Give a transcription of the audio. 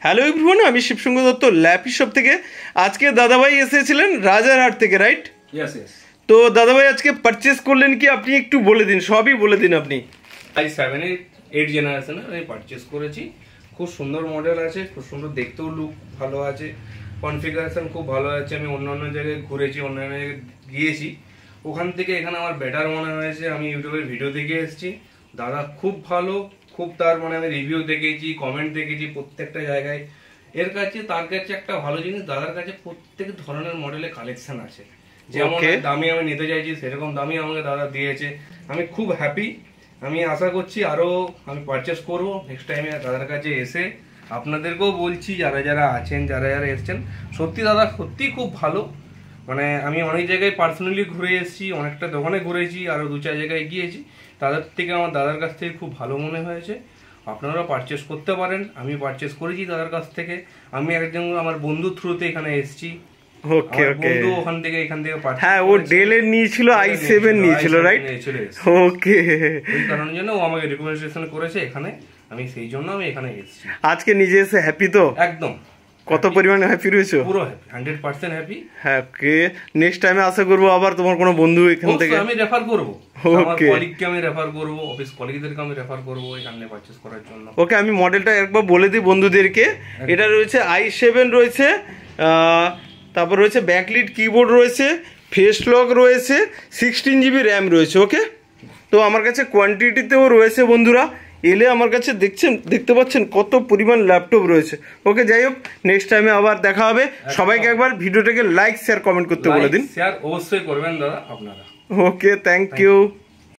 Hello everyone, আমি শিবসঙ্গ Dutta lappy shop থেকে। আজকে দাদাভাই এসেছিলেন রাজারহাট থেকে, রাইট? Yes yes. তো দাদাভাই আজকে পারচেস করলেন কি, আপনি একটু বলে দিন, সবই বলে দিন আপনি। i7-8 জেনারেশনের আমি পারচেস করেছি। খুব সুন্দর মডেল আছে, খুব সুন্দর দেখতেও লুক ভালো আছে, কনফিগারেশন খুব ভালো আছে। আমি অন্য জায়গায় ঘুরেছি, অন্যান্য জায়গায় গিয়েছি, ওখান থেকে এখানে আমার বেটার মনে হয়েছে। আমি ইউটিউবের ভিডিও দেখে এসেছি, দাদা খুব ভালো, খুব তার মানে আমি রিভিউ দেখেছি, কমেন্ট দেখেছি প্রত্যেকটা জায়গায়। তার কাছে একটা ভালো জিনিস, দাদার কাছে প্রত্যেক ধরনের মডেলের কালেকশন আছে। যেমন দামি আমি নিতে চাইছি সেরকম দামি আমাকে দাদা দিয়েছে। আমি খুব হ্যাপি। আমি আশা করছি আরো আমি পারচেস করব নেক্সট টাইমে দাদার কাছে এসে। আপনাদেরকেও বলছি, যারা যারা আছেন, যারা যারা এসছেন, সত্যি দাদা সত্যি খুব ভালো। মানে আমি অনেক জায়গায় পার্সোনালি ঘুরে এসেছি, অনেকটা দোকানে ঘুরেছি, আরো 2-4 জায়গায় গিয়েছি। তাদের থেকে আমার দাদার কাছ থেকে খুব ভালো মনে হয়েছে। আপনারা পারচেস করতে পারেন। আমি পারচেস করেছি দাদার কাছ থেকে। আমি একজন আমার বন্ধুর থ্রুতে এখানে এসেছি। ওকে ওকে, বন্ধু ওখান থেকে এখান থেকে পারচেস, হ্যাঁ, ও ডেলের নিয়েছিল, i7 নিয়েছিল, রাইট? ওকে, এই কারণের জন্য ও আমাকে রিকমেন্ডেশন করেছে এখানে। আমি সেই জন্য আমি এখানে এসেছি। আজকে নিজে এসে হ্যাপি তো? একদম। কত পরিমাণে হ্যাপি রয়েছে? পুরো হ্যাপি, 100% হ্যাপি। হ্যাঁ, ওকে, নেক্সট টাইমে আশা করব আবার তোমার কোনো বন্ধু এখান থেকে আমি রেফার করব। আমার কলিগকে আমি রেফার করব, অফিস কলিগদেরকে আমি রেফার করব এখানে পারচেজ করার জন্য। ওকে, আমি মডেলটা একবার বলে দিই বন্ধুদেরকে। এটা রয়েছে i7 রয়েছে, তারপর রয়েছে ব্যাকলিট কিবোর্ড রয়েছে, ফেস লক রয়েছে, 16 GB র্যাম রয়েছে। ওকে, তো আমার কাছে কোয়ান্টিটিতেও রয়েছে বন্ধুরা। এলে আমার কাছে দেখতে পাচ্ছেন কত পরিমাণ ল্যাপটপ রয়েছে। ওকে, যাই হোক, নেক্সট টাইমে আবার দেখা হবে। সবাইকে একবার ভিডিওটাকে লাইক শেয়ার কমেন্ট করতে বলে দিন। শেয়ার অবশ্যই করবেন দাদা আপনারা। ওকে, থ্যাংক ইউ।